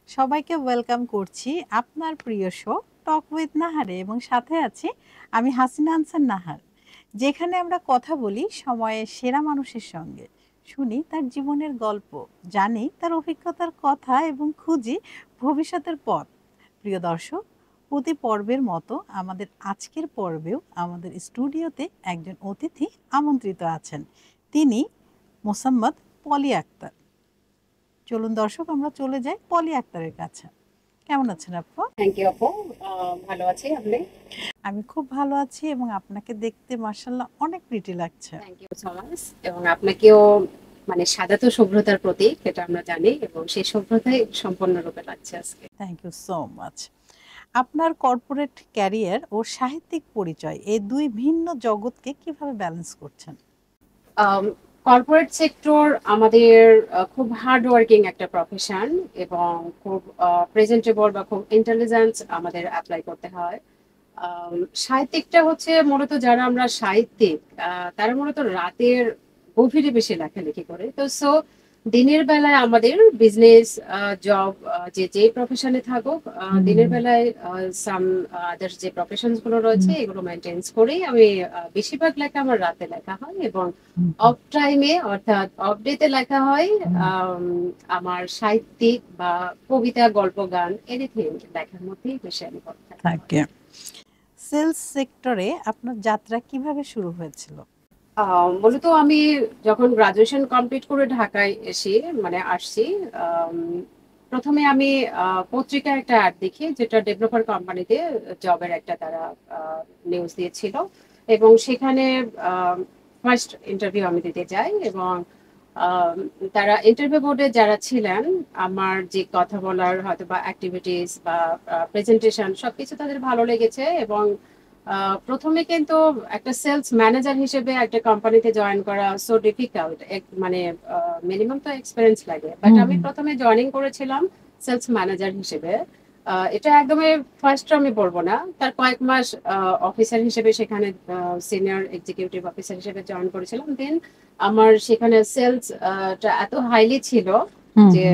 সবাইকে ওয়েলকাম করছি আপনার প্রিয় শো টক উইথ নাহারে এবং সাথে আছি আমি হাসিনা আনসার নাহার, যেখানে আমরা কথা বলি সময়ের সেরা মানুষের সঙ্গে, শুনি তার জীবনের গল্প, জানি তার অভিজ্ঞতার কথা এবং খুঁজি ভবিষ্যতের পথ। প্রিয় দর্শক, প্রতি পর্বের মতো আমাদের আজকের পর্বেও আমাদের স্টুডিওতে একজন অতিথি আমন্ত্রিত আছেন। তিনি মোসাম্মদ পলি আক্তার। চলুন দর্শক, আমরা চলে যাই পলি আক্তারের কাছে। কেমন আছেন আপু? থ্যাংক ইউ আপু। ভালো আছি। আপনি? আমি খুব ভালো আছি এবং আপনাকে দেখতে মাশাআল্লাহ অনেক প্রিটি লাগছে। Thank you so much. এবং আপনাকেও, মানে সাদা তো সভ্যতার প্রতীক, এটা আমরা জানি, এবং সেই সভ্যতাই সম্পূর্ণরূপে লাগছে আজকে। Thank you so much. আপনার কর্পোরেট ক্যারিয়ার ও সাহিত্যিক পরিচয়, এই দুই ভিন্ন জগৎকে কিভাবে ব্যালেন্স করছেন? কর্পোরেট সেক্টর আমাদের খুব হার্ড ওয়ার্কিং একটা প্রফেশন, এবং খুব প্রেজেন্টেবল বা খুব ইন্টেলিজেন্স আমাদের অ্যাপ্লাই করতে হয়। আম, সাহিত্যিকটা হচ্ছে মূলত, যারা আমরা সাহিত্যিক, তারা মূলত রাতের গভীরে বেশি লেখালেখি করে। তো দিনের বেলায় আমাদের বিজনেস, জব, যে যে প্রফেশনে থাকুক, দিনের বেলায় সাম আদার্স যে প্রফেশনস গুলো রয়েছে এগুলো মেনটেন্স করেই আমি বেশিরভাগ লেখা আমার রাতে লেখা হয়, এবং অফ টাইমে অর্থাৎ অফ ডেতে লেখা হয় আম, আমার সাহিত্যিক বা কবিতা, গল্প, গান, এনিথিং লেখার মধ্যেই বেশি আমি কথা থাকে। সেলস সেক্টরে আপনার যাত্রা কিভাবে শুরু হয়েছিল? মূলত আমি যখন গ্রাজুয়েশন কমপ্লিট করে ঢাকায় আসছি, আম, প্রথমে আমি পত্রিকায় একটা অ্যাড দেখি, যেটা ডেভেলপার কোম্পানিতে জবের একটা তারা নিউজ দিয়েছিল, এবং সেখানে ফার্স্ট ইন্টারভিউ আমি দিতে যাই, এবং আম, তারা ইন্টারভিউ বোর্ডে যারা ছিলেন, আমার যে কথা বলার হয়তো বা অ্যাক্টিভিটিস বা প্রেজেন্টেশন সবকিছু তাদের ভালো লেগেছে, এবং প্রথমে কিন্তু একটা সেলস ম্যানেজার হিসেবে একটা কোম্পানিতে জয়েন করা সো ডিফিকাল্ট, মানে মিনিমাম তো এক্সপিরিয়েন্স লাগে, বাট আমি প্রথমে জয়েনিং করেছিলাম সেলস ম্যানেজার হিসেবে। এটা একদমই ফার্স্ট আমি বলবো না, তার কয়েক মাস অফিসার হিসেবে সেখানে, সিনিয়র এক্সিকিউটিভ অফিসার হিসেবে জয়েন করেছিলাম। দেন আমার সেখানে সেলস এত হাইলি ছিল যে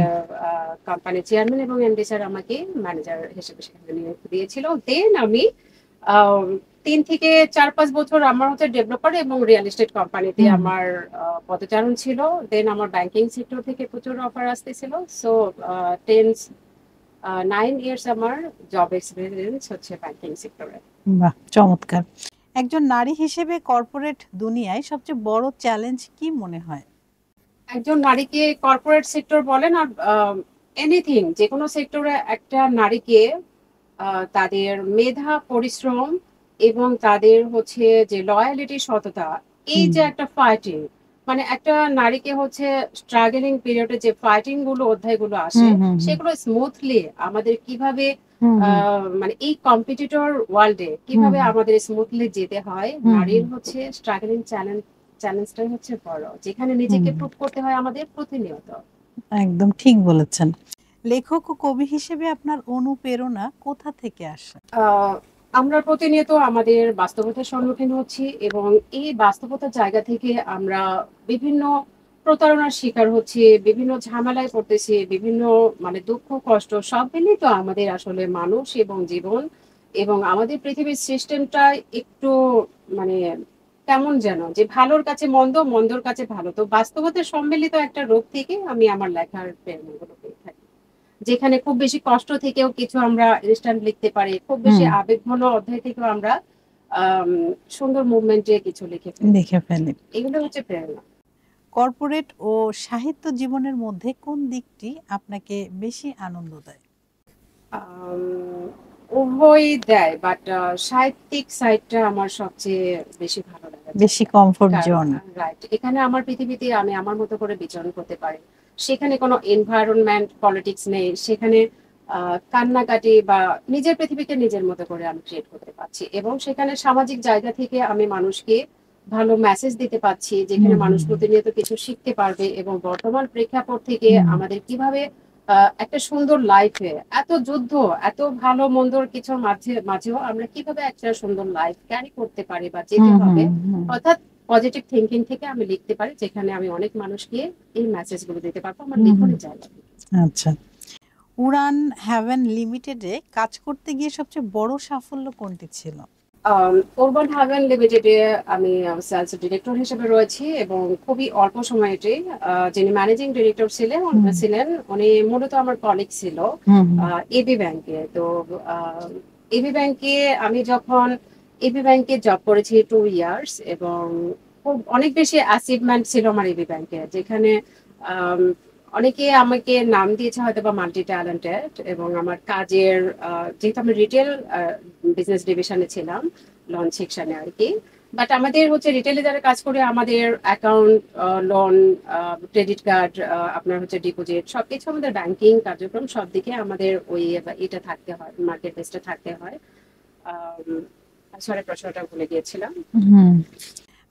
কোম্পানির চেয়ারম্যান এবং এমডি স্যার আমাকে ম্যানেজার হিসেবে সেখানে নিয়োগ দিয়েছিল। দেন আমি আহ, 3 থেকে 4-5 বছর আমার হচ্ছে ডেভেলপার এবং রিয়েল এস্টেট কোম্পানিতে আমার পদচারণ ছিল। দেন আমার ব্যাংকিং সেক্টর থেকে প্রচুর অফার আসতেছিল। সো 9 ইয়ার্স আমার জব এক্সপিরিয়েন্স হচ্ছে ব্যাংকিং সেক্টরে। বাহ, চমৎকার। একজন নারী হিসেবে কর্পোরেট দুনিয়ায় সবচেয়ে বড় চ্যালেঞ্জ কি মনে হয়? একজন নারীকে কর্পোরেট সেক্টর বলেন আর এনিথিং, যে কোনো সেক্টরে একটা নারীকে তাদের মেধা, পরিশ্রম এবং তাদের হচ্ছে যে লয়ালিটি, সততা, এই যে একটা ফাইটিং, মানে একটা নারীকে হচ্ছে স্ট্রাগলিং পিরিয়ডে যে ফাইটিং গুলো, অধ্যায়গুলো আসে, সেগুলো স্মুথলি আমাদের কিভাবে, মানে এই কম্পিটিটর ওয়ার্ল্ডে কিভাবে আমাদের স্মুথলি যেতে হয়, নারীর হচ্ছে স্ট্রাগলিং চ্যালেঞ্জটাই হচ্ছে বড়, যেখানে নিজেকে প্রুভ করতে হয় আমাদের প্রতিনিয়ত। একদম ঠিক বলেছেন। লেখক ও কবি হিসেবে আপনার অনুপ্রেরণা কোথা থেকে আসে? আমরা প্রতিনিয়ত আমাদের বাস্তবতার সম্মুখীন হচ্ছি, এবং এই বাস্তবতার জায়গা থেকে আমরা বিভিন্ন প্রতারণার শিকার হচ্ছি, বিভিন্ন ঝামেলায় পড়তেছি, বিভিন্ন মানে দুঃখ কষ্ট সব মিলিয়ে তো আমাদের আসলে মানুষ এবং জীবন, এবং আমাদের পৃথিবীর সিস্টেমটা একটু, মানে কেমন যেন, যে ভালোর কাছে মন্দ, মন্দর কাছে ভালো, তো বাস্তবতার সম্মিলিত একটা রূপ থেকে আমি আমার লেখার প্রেরণাগুলো পেয়ে থাকি, যেখানে খুব বেশি কষ্ট থেকেও কিছু আমরা ইনস্ট্যান্ট লিখতে পারি, খুব বেশি আবেগঘন অধ্যায় থেকেও আমরা আম, সুন্দর মুভমেন্টে কিছু লিখে ফেলি। এগুলো হচ্ছে প্রেরণা। কর্পোরেট ও সাহিত্য জীবনের মধ্যে কোন দিকটি আপনাকে বেশি আনন্দ দেয়? আম, উভয়ই দেয়, বাট সাহিত্যিক সাইডটা আমার সবচেয়ে বেশি ভালো লাগে, বেশি কমফোর্ট জোন। রাইট, এখানে আমার পৃথিবীতে আমি আমার মতো করে বিচরণ করতে পারি, সেখানে কোনো এনভায়রনমেন্ট পলিটিক্স নেই, সেখানে কান্নাকাটি বা নিজের পৃথিবীকে নিজের মতো করে আমি ক্রিয়েট করতে পারছি, এবং সেখানে সামাজিক জায়গা থেকে আমি মানুষকে ভালো মেসেজ দিতে পারছি, যেখানে মানুষ প্রতিনিয়ত কিছু শিখতে পারবে, এবং বর্তমান প্রেক্ষাপট থেকে আমাদের কিভাবে একটা সুন্দর লাইফে, এত যুদ্ধ, এত ভালো মন্দর কিছুর মাঝেও আমরা কিভাবে একটা সুন্দর লাইফ ক্যারি করতে পারি বা যেতে হবে, অর্থাৎ পজিটিভ থিঙ্কিং থেকে আমি লিখতে পারি, যেখানে আমি অনেক মানুষকে এই মেসেজ গুলো দিতে পারবো আমার লিখনের জায়গা থেকে। আচ্ছা, উড়ান হেভেন লিমিটেডে কাজ করতে গিয়ে সবচেয়ে বড় সাফল্য কোনটি ছিল? উরবান হাভেন লিমিটেডে আমি সেলস ডিরেক্টর হিসেবে রয়েছি এবং খুবই অল্প সময়তে যিনি ম্যানেজিং ডিরেক্টর ছিলেন উনি মূলত আমার কলিগ ছিল এবি ব্যাংকে। তো এবি ব্যাংকে আমি যখন এবি ব্যাংকে জব করেছি 2 ইয়ার্স এবং খুব অনেক বেশি অ্যাচিভমেন্ট ছিল আমার এবি ব্যাংকে, যেখানে আম, অনেকে আমাকে নাম দিয়েছে হয়তো বা মাল্টি ট্যালেন্টেড। এবং আমার কাজের যেহেতু আমি রিটেল বিজনেস ডিভিশনে ছিলাম, লঞ্চ সেকশনে আর কি। বাট আমাদের হচ্ছে রিটেলে যারা কাজ করে আমাদের অ্যাকাউন্ট, লোন, ক্রেডিট কার্ড, আপনার হচ্ছে ডিপোজিট, সবকিছু আমাদের ব্যাংকিং কার্যক্রম সব দিকে আমাদের ওই এটা থাকতে হয়, মার্কেট বেসটা থাকতে হয়। সরি, প্রশ্নটা ভুলে গিয়েছিলাম।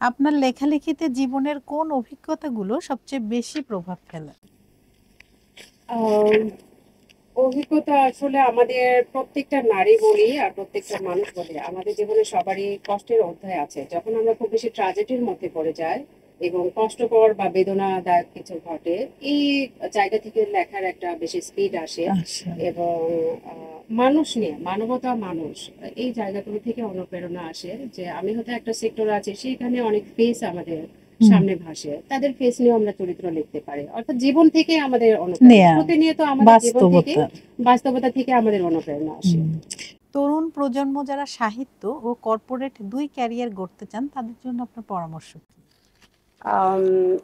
আপনার লেখালেখিতে জীবনের কোন অভিজ্ঞতাগুলো সবচেয়ে বেশি প্রভাব ফেলে? অভিজ্ঞতা আসলে আমাদের প্রত্যেকটা নারী বলি আর প্রত্যেকটা মানুষ বলি, আমাদের জীবনে সবারই কষ্টের অধ্যায় আছে। যখন আমরা খুব বেশি ট্র্যাজেডির মধ্যে পড়ে যাই এবং কষ্টকর বা বেদনাদায়ক কিছু ঘটে, এই জায়গা থেকে লেখার একটা বেশি স্পিড আসে। এবং মানুষ নিয়ে, মানবতা, মানুষ, এই জায়গাগুলো থেকে অনুপ্রেরণা আসে। যে আমি হয়তো একটা সেক্টর আছে, সেখানে অনেক ফেস আমাদের সামনে ভাসে, তাদের ফেস নিয়ে আমরা চরিত্র লিখতে পারি। অর্থাৎ জীবন থেকে আমাদের অনুপ্রেরণা, প্রতিনিয়ত আমাদের জীবন থেকে, বাস্তবতা থেকে আমাদের অনুপ্রেরণা আসে। তরুণ প্রজন্ম যারা সাহিত্য ও কর্পোরেট দুই ক্যারিয়ার গড়তে চান, তাদের জন্য আপনার পরামর্শ কি?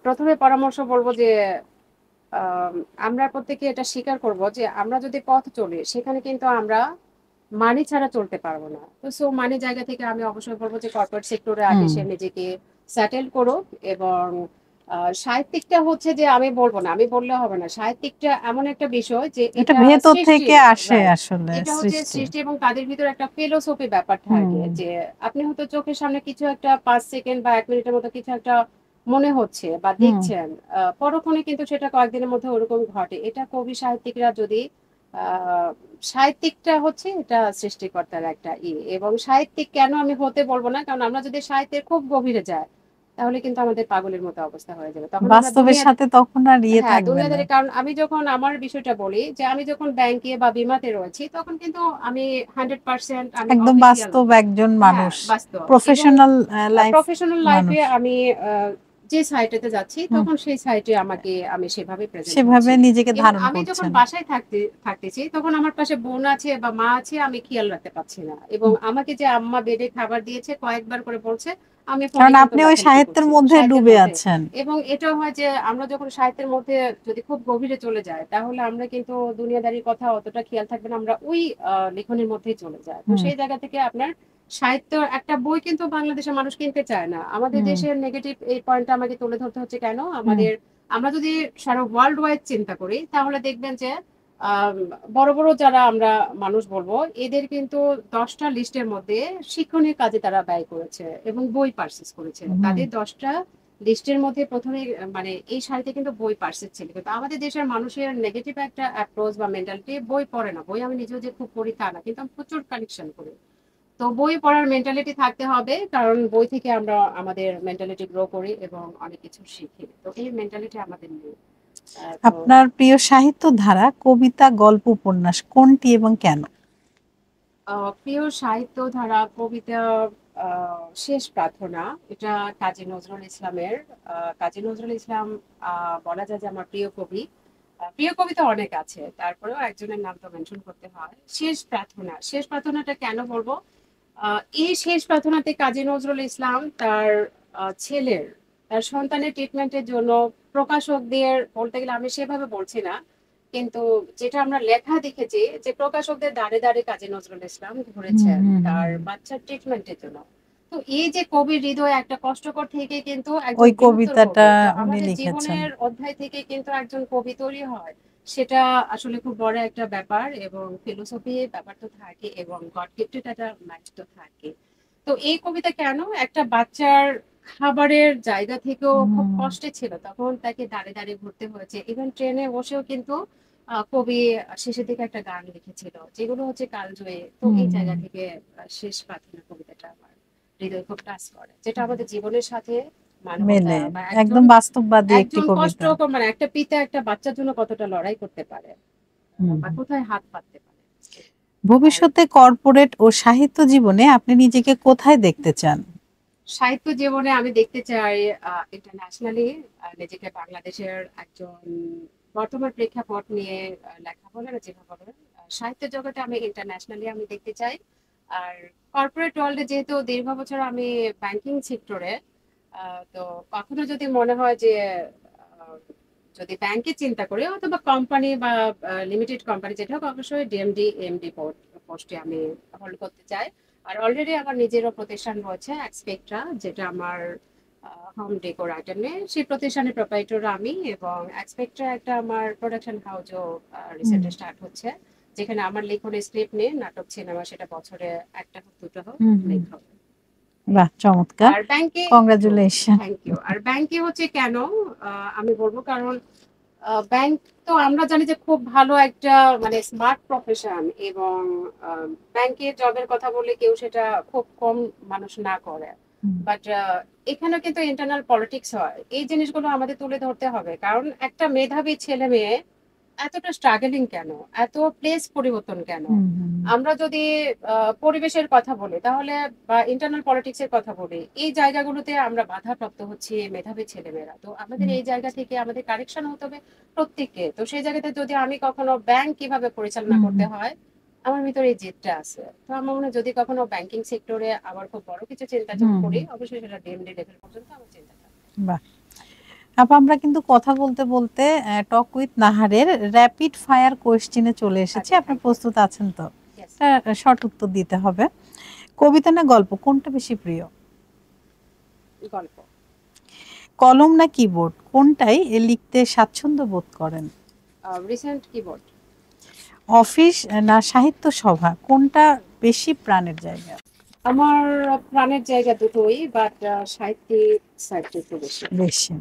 প্রথমে পরামর্শ বলবো যে আমরা প্রত্যেকে এটা স্বীকার করব যে আমরা যদি পথ চলি, সেখানে কিন্তু আমরা মানি ছাড়া চলতে পারবো না। তো সো মানি জায়গা থেকে আমি অবশ্যই বলবো যে কর্পোরেট সেক্টরে আগে সে নিজেকে সেটেল করুক। এবং সাহিত্যিকটা হচ্ছে যে, আমি বলবো না, আমি বললে হবে না, সাহিত্যিকটা এমন একটা বিষয় যে এটা ভেতর থেকে আসে, আসলে এটা হচ্ছে সৃষ্টি এবং তাদের ভিতরে একটা ফিলোসফি ব্যাপার থাকে। যে আপনি হয়তো চোখের সামনে কিছু একটা 5 সেকেন্ড বা 1 মিনিটের মতো কিছু একটা মনে হচ্ছে বা দেখছেন, পরক্ষণে কিন্তু সেটা কয়েকদিনের মধ্যে ওরকম ঘটে। এটা কবি সাহিত্যিকরা যদি সাহিত্যিকটা হচ্ছে এটা সৃষ্টিকর্তার একটা এবং সাহিত্যিক কেন আমি হতে বলবো না, কারণ আমরা যদি সাহিত্যের খুব গভীরে যাই, তাহলে কিন্তু আমাদের পাগলের মতো অবস্থা হয়ে যাবে। তখন বাস্তবের সাথে তখন আর থাকবে না। কারণ আমি যখন আমার বিষয়টা বলি যে আমি যখন ব্যাংকে বা বিমাতে রয়েছি, তখন কিন্তু আমি 100% আমি একদম বাস্তব একজন মানুষ, প্রফেশনাল লাইফে আমি যে সাইটেতে যাচ্ছি, তখন সেই সাইটে আমাকে আমি সেভাবে নিজেকে ধারণ করছি। আমি যখন বাসায় থাকতেছি, তখন আমার পাশে বোন আছে বা মা আছে, আমি খেয়াল রাখতে পারছি না। এবং আমাকে যে আম্মা বেডে খাবার দিয়েছে কয়েকবার করে বলছে, আমি কারণ আপনি ওই সাহিত্যের মধ্যে ডুবে আছেন। এবং এটা হয় যে আমরা যখন সাহিত্যের মধ্যে যদি খুব গভীরে চলে যাই, তাহলে আমরা কিন্তু দুনিয়াদারির কথা অতটা খেয়াল থাকবে না, আমরা ওই লেখনের মধ্যেই চলে যাই। তো সেই জায়গা থেকে আপনার সাহিত্য, একটা বই কিন্তু বাংলাদেশের মানুষ কিনতে চায় না। আমাদের দেশের নেগেটিভ এই পয়েন্টটা আমাকে তুলে ধরতে হচ্ছে কেন। আমরা যদি সারা ওয়ার্ল্ড ওয়াইড চিন্তা করি, তাহলে দেখবেন যে বড় বড় যারা আমরা মানুষ বলবো, এদের কিন্তু 10টা লিস্টের মধ্যে শিক্ষণীয় কাজে তারা ব্যয় করেছে এবং বই পারচেজ করেছে। তাদের 10টা লিস্টের মধ্যে প্রথমে মানে এই সারিতে কিন্তু বই পারচেজ ছিল। কিন্তু আমাদের দেশের মানুষের নেগেটিভ একটা অ্যাপ্রোচ বা মেন্টালিটি, বই পড়ে না। বই আমি নিজেও যে খুব পড়ি তা না, কিন্তু আমি প্রচুর কালেকশন করি। তো বই পড়ার মেন্টালিটি থাকতে হবে, কারণ বই থেকে আমরা আমাদের মেন্টালিটি গ্রো করি এবং অনেক কিছু শিখি। তো এই মেন্টালিটি আমাদের নেই। আপনার প্রিয় সাহিত্য ধারা, কবিতা, গল্প, উপন্যাস কোনটি এবং কেন? প্রিয় সাহিত্য ধারা, কবিতা, শেষ প্রার্থনা, এটা কাজী নজরুল ইসলামের। কাজী নজরুল ইসলাম বলা যায় যে আমার প্রিয় কবি। প্রিয় কবিতা অনেক আছে, তারপরেও একজনের নাম তো মেনশন করতে হয়। শেষ প্রার্থনা, শেষ প্রার্থনাটা কেন বলবো, এই শেষ প্রার্থনাতে কাজী নজরুল ইসলাম তার সন্তানের ট্রিটমেন্টের জন্য প্রকাশকদের, বলতে গেলে আমি সেভাবে বলছি না, কিন্তু যেটা আমরা লেখা দেখেছি যে প্রকাশকদের দাঁড়ে দাঁড়ে কাজী নজরুল ইসলাম ঘুরেছেন তার বাচ্চার ট্রিটমেন্টের জন্য। তো এই যে কবির হৃদয়ে একটা কষ্টকর থেকে কিন্তু ওই কবিতাটা আমাদের জীবনের অধ্যায় থেকে কিন্তু একজন কবি তৈরি হয়, সেটা আসলে খুব বড় একটা ব্যাপার। এবং ফিলোসফি ব্যাপার তো থাকে এবং গড গিফটেড একটা ম্যাচ তো থাকে। তো এই কবিতা কেন, একটা বাচ্চার খাবারের জায়গা থেকেও খুব কষ্টে ছিল, তখন তাকে দাঁড়িয়ে দাঁড়িয়ে ঘুরতে হয়েছে। ইভেন ট্রেনে বসেও কিন্তু কবি শেষের দিকে একটা গান লিখেছিল, যেগুলো হচ্ছে কালজয়ী। তো এই জায়গা থেকে শেষ প্রার্থনা কবিতাটা আমার হৃদয় খুব টাচ করে, যেটা আমাদের জীবনের সাথে মেলে, একদম বাস্তববাদী একটি কবিতা। মানে একটা পিতা একটা বাচ্চার জন্য কতটা লড়াই করতে পারে, বা কোথায় হাত পাততে পারে। আর ভবিষ্যতে কর্পোরেট ও সাহিত্য জীবনে আপনি নিজেকে কোথায় দেখতে চান? সাহিত্য জীবনে আমি দেখতে চাই ইন্টারন্যাশনালি নিজেকে বাংলাদেশের একজন বর্তমান প্রেক্ষাপট নিয়ে লেখা বলেন আর যেভাবে বলেন সাহিত্য জগতে আমি ইন্টারন্যাশনালি আমি দেখতে চাই। আর কর্পোরেট ওয়ার্ল্ডে যেহেতু দীর্ঘ বছর আমি ব্যাংকিং সেক্টরে, তো কখনো যদি মনে হয় যে আহ, যদি ব্যাংকে চিন্তা করি অথবা কোম্পানি বা লিমিটেড কোম্পানি যেটা হোক, অবশ্যই ডিএমডি এমডি পোস্টে আমি হোল্ড করতে চাই। আর অলরেডি আমার নিজেরও প্রতিষ্ঠান রয়েছে এক্সপেক্ট্রা, যেটা আমার হোম ডেকোর আইটেমে, সেই প্রতিষ্ঠানের প্রোপাইটর আমি। এবং এক্সপেক্ট্রা একটা আমার প্রোডাকশন হাউসও রিসেন্টলি স্টার্ট হচ্ছে, যেখানে আমার লেখনের স্ক্রিপ্ট নিয়ে নাটক সিনেমা, সেটা বছরে একটা হোক দুটো হোক মেক হবে। বাহ, চমৎকার! আর ব্যাংকে কংগ্রাচুলেশন। Thank you. আর ব্যাংকে হচ্ছে কেন আমি বলবো, কারণ ব্যাংক তো আমরা জানি যে খুব ভালো একটা মানে স্মার্ট প্রফেশন, এবং ব্যাংকে জবের কথা বললে কেউ সেটা খুব কম মানুষ না করে। বাট এখানে কিন্তু ইন্টারনাল পলিটিক্স হয়, এই জিনিসগুলো আমাদের তুলে ধরতে হবে। কারণ একটা মেধাবী ছেলে মেয়ে এতটা স্ট্রাগলিং কেন, এত প্লেস পরিবর্তন কেন? আমরা যদি পরিবেশের কথা বলি তাহলে, বা ইন্টারনাল পলিটিক্স এর কথা বলি, এই জায়গাগুলোতে আমরা বাধাপ্রাপ্ত হচ্ছি মেধাবী ছেলেমেয়েরা। তো আমাদের এই জায়গা থেকে আমাদের কারেকশন হতে হবে প্রত্যেককে। তো সেই জায়গাতে যদি আমি কখনো ব্যাংক কিভাবে পরিচালনা করতে হয়, আমার ভিতরে এই জেদটা আছে। তো আমার মনে হয় যদি কখনো ব্যাংকিং সেক্টরে আবার খুব বড় কিছু চিন্তা করি, অবশ্যই সেটা ডিএমডি লেভেল পর্যন্ত আমার চিন্তা থাকবে। বাহ! আপা, আমরা কিন্তু কথা বলতে বলতে টক উইথ নাহারের র‍্যাপিড ফায়ার কোয়েশ্চেনে চলে এসেছি। আচ্ছা, আপনি thank you. প্রস্তুত আছেন তো? Yes. শর্ট উত্তর দিতে হবে। কবিতা না গল্প, কোনটা বেশি প্রিয়? গল্প। কলম না কিবোর্ড, কোনটাই লিখতে স্বাচ্ছন্দ্য বোধ করেন? Recent keyboard. অফিস না সাহিত্য সভা, কোনটা বেশি প্রাণের জায়গা? আমার প্রাণের জায়গা দুটোই, বাট সাহিত্যিক সাইডটা একটু বেশি। বেশি।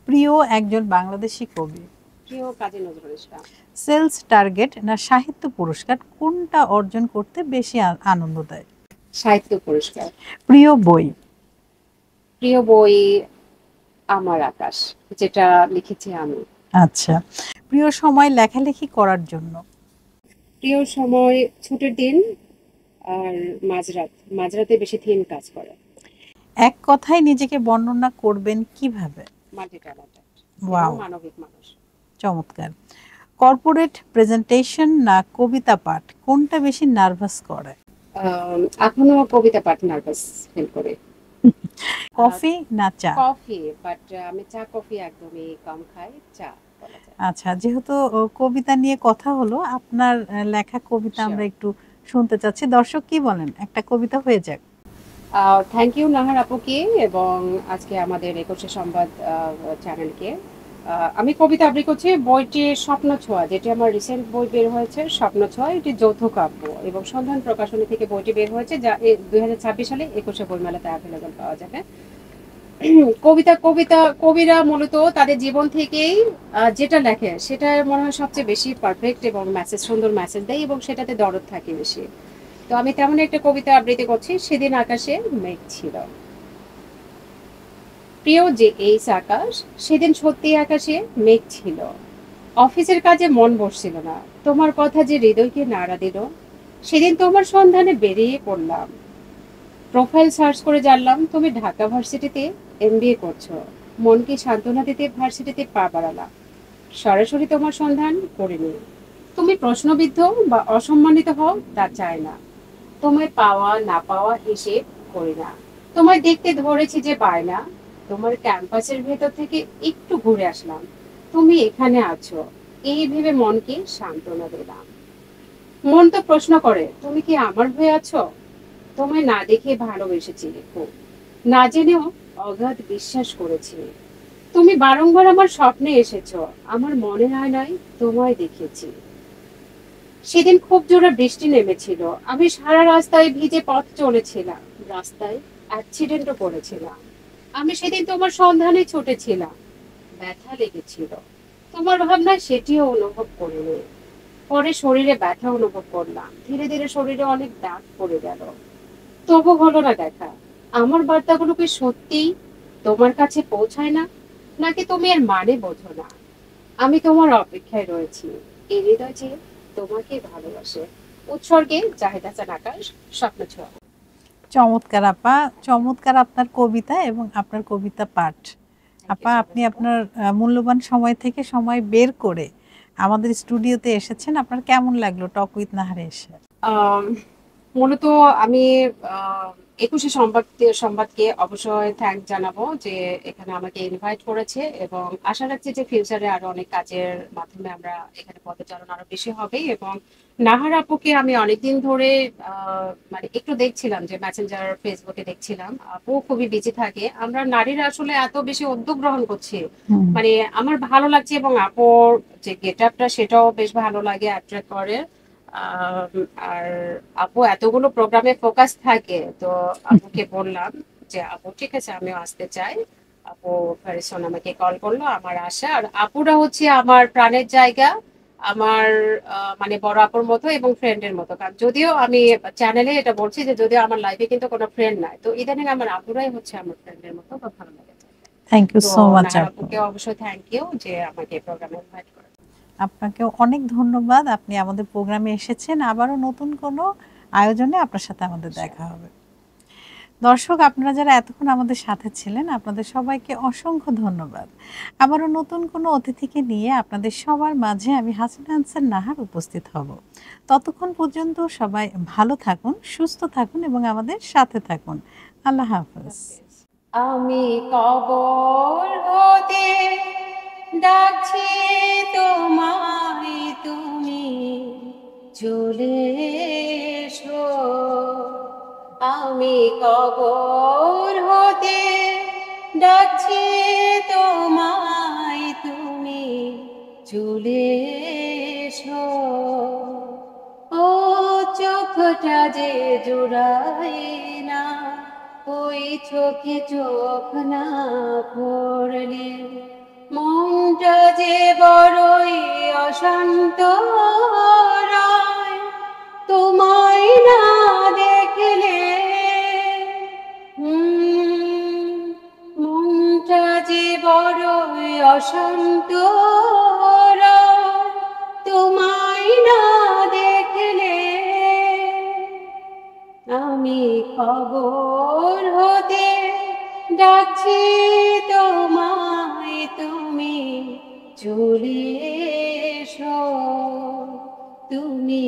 প্রিয় একজন বাংলাদেশি কবি? প্রিয় কাজী নজরুল ইসলাম। সেলস টার্গেট না সাহিত্য পুরস্কার, কোনটা অর্জন করতে বেশি আনন্দ দেয়? সাহিত্য পুরস্কার। প্রিয় বই? প্রিয় বই আমার আকাশ, যেটা লিখেছি আমি। আচ্ছা। প্রিয় সময় লেখালেখি করার জন্য? প্রিয় সময় ছুটির দিন আর মাঝরাত। মাঝরাতে বেশি থিম কাজ করে। এক কথায় নিজেকে বর্ণনা করবেন কিভাবে? মাল্টি ট্যালেন্টেড ওয়াও, মানবিক মানুষ। চমৎকার! কর্পোরেট প্রেজেন্টেশন না কবিতা পাঠ, কোনটা বেশি নার্ভাস করে? এখনো কবিতা পাঠ নার্ভাস ফিল করি। কফি না চা? কফি, বাট আমি চা কফি একদমই কম খাই, চা বলা যায়। আচ্ছা, যেহেতু কবিতা নিয়ে কথা হলো, আপনার লেখা কবিতা আমরা Sure. একটু শুনতে চাচ্ছি। দর্শক কি বলেন, একটা কবিতা হয়ে যাক। থ্যাংক ইউ নাহার আপুকে, এবং আজকে আমাদের ২১শে সংবাদ চ্যানেলকে। আমি কবিতা আবৃত্তি করছি বইটি স্বপ্ন ছোঁয়া, যেটি আমার রিসেন্ট বই বের হয়েছে স্বপ্ন ছোঁয়া। এটি যৌথ কাব্য, এবং সন্ধান প্রকাশনী থেকে বইটি বের হয়েছে, যা ২০২৬ সালে ২১শে বইমেলাতে অ্যাভেলেবল পাওয়া যাবে। কবিতা কবিতা কবিরা মূলত তাদের জীবন থেকেই যেটা লেখে সেটা মনে হয় সবচেয়ে বেশি পারফেক্ট, এবং মেসেজ, সুন্দর মেসেজ দেয়, এবং সেটাতে দরদ থাকে বেশি। তো আমি তেমন একটা কবিতা আবৃত্তি করছি, সেদিন আকাশে মেঘ ছিল। প্রিয় যে এই আকাশ, সেদিন সত্যি আকাশে মেঘ ছিল। অফিসের কাজে মন বসছিল না, তোমার কথা যে হৃদয়কে নাড়া দিল। সেদিন তোমার সন্ধানে বেরিয়ে পড়লাম, প্রোফাইল সার্চ করে জানলাম তুমি ঢাকা ভার্সিটিতে এমবিএ করছো। মনকে সান্ত্বনা দিতে ভার্সিটিতে পা বাড়ালাম, সরাসরি তোমার সন্ধান করিনি। তুমি প্রশ্নবিদ্ধ বা অসম্মানিত হও তা চাই না, তোমায় পাওয়া না পাওয়া হিসেব করি না। তোমায় দেখতে ধরেছি যে বায়না, তোমার ক্যাম্পাসের ভেতর থেকে একটু ঘুরে আসলাম, তুমি এখানে আছো এই ভেবে মনকে সান্ত্বনা দিলাম। মন তো প্রশ্ন করে তুমি কি আমার হয়ে আছো। তোমায় না দেখে ভালোবেসেছি খুব, না জেনেও অগাধ বিশ্বাস করেছি। তুমি বারংবার আমার স্বপ্নে এসেছো, আমার মনের আয়নায় তোমায় দেখেছি। সেদিন খুব জোরে বৃষ্টি নেমেছিল, আমি সারা রাস্তায় ভিজে পথ চলেছিলাম, রাস্তায় অ্যাক্সিডেন্টও করেছিলাম। আমি সেদিন তোমার সন্ধানে ছুটেছিলাম, ব্যথা লেগেছিল, তোমার ভাবনায় সেটিও অনুভব করিনি। পরে শরীরে ব্যথা অনুভব করলাম, ধীরে ধীরে শরীরে অনেক দাগ পড়ে গেল, তবু হলো না দেখা। আমার বার্তাগুলো কি সত্যিই তোমার কাছে পৌঁছায় না, নাকি তুমি এর মানে বোঝো না? আমি তোমার অপেক্ষায় রয়েছি, এই হৃদয় যে তোমাকে ভালোবাসে। উৎসর্গে জাহিদ হাসান আকাশ, স্বপ্ন ছোঁয়া। চমৎকার আপা, চমৎকার আপনার কবিতা এবং আপনার কবিতা পাঠ। থ্যাংক ইউ আপা সো আপনি মাচ। আপনার মূল্যবান সময় থেকে সময় বের করে আমাদের স্টুডিওতে এসেছেন। আপনার কেমন লাগলো টক উইথ নাহারে এসে? আম, মূলত আমি আহ, 21শে সংবাদকে অবশ্যই থ্যাংক জানাবো যে এখানে আমাকে ইনভাইট করেছে, এবং আশা রাখছি যে ফিউচারে আরো অনেক কাজের মাধ্যমে আমরা এখানে পদচারণ আরো বেশি হবে। এবং নাহার আপুকে আমি অনেকদিন ধরে মানে একটু দেখছিলাম, যে মেসেঞ্জার ফেসবুকে দেখছিলাম, আপু খুবই বিজি থাকে। আমরা নারীরা আসলে এত বেশি উদ্যোগ গ্রহণ করছি, হুম। মানে আমার ভালো লাগছে, এবং আপুর যে গেট আপটা সেটাও বেশ ভালো লাগে, অ্যাট্রাক্ট করে। আম, আর আপু এতগুলো প্রোগ্রামে ফোকাস থাকে, তো আপুকে বললাম যে আপু ঠিক আছে আমিও আসতে চাই। আপু ফেরিসন আমাকে কল করলো, আমার আশা। আর আপুরা হচ্ছে আমার প্রাণের জায়গা, আমার মানে বড় আপুর মতো এবং ফ্রেন্ডের মতো। কারণ যদিও আমি চ্যানেলে এটা বলছি যে যদিও আমার লাইফে কিন্তু কোনো ফ্রেন্ড নাই, তো ইদানিং আমার আপুরাই হচ্ছে আমার ফ্রেন্ডের মতো, বা ভালো লাগে। থ্যাংক ইউ তো সো মাচ নাহার আপু। আপুকে অবশ্যই থ্যাংক ইউ যে আমাকে প্রোগ্রামে ইনভাইট করে। আপনাকেও অনেক ধন্যবাদ, আপনি আমাদের প্রোগ্রামে এসেছেন। আবারও নতুন কোনো আয়োজনে আপনার সাথে আমাদের দেখা হবে। দর্শক, আপনারা যারা এতক্ষণ আমাদের সাথে ছিলেন, আপনাদের সবাইকে অসংখ্য ধন্যবাদ। আবারও নতুন কোনো অতিথিকে নিয়ে আপনাদের সবার মাঝে আমি হাসিনা আনসার নাহার উপস্থিত হব। ততক্ষণ পর্যন্ত সবাই ভালো থাকুন, সুস্থ থাকুন এবং আমাদের সাথে থাকুন। আল্লাহ হাফেজ। আমি কবর হতে ডাকছি তোমায়, তুমি চলে এসো। আমি কবর হতে ডাকছি তোমায়, তুমি চলে এসো। ও চোখটা যে জোড়ায় না, ওই চোখে চোখ না পড়লে মনটা যে বড়ই অশান্ত রয়, তোমায় না দেখলে। মনটা যে বড়ই অশান্ত রয়, তোমায় না দেখলে। আমি খবর হতে ডাকছি তোমায়, তুমি চলে এসো, তুমি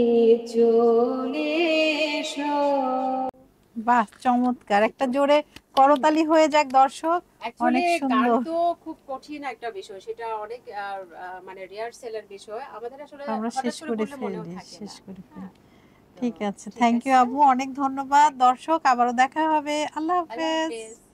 চলে এসো। বাহ, চমৎকার! একটা জোরে করতালি হয়ে যাক দর্শক। অ্যাকচুয়ালি অনেক গান সুন্দর। তো খুব কঠিন একটা বিষয়, সেটা অনেক মানে রিহার্সেলের বিষয়, আমাদের আসলে আমরা হঠাৎ শেষ করে করে করলে মনেও ফেলি, থাকে শেষ না। করে ফেলি। হ্যাঁ, তো ঠিক আছে, ঠিক থ্যাংক ইউ আছে, আপু, অনেক ধন্যবাদ। দর্শক, আবারও দেখা হবে। আল্লাহ আল্লাহ হাফেজ। হাফেজ।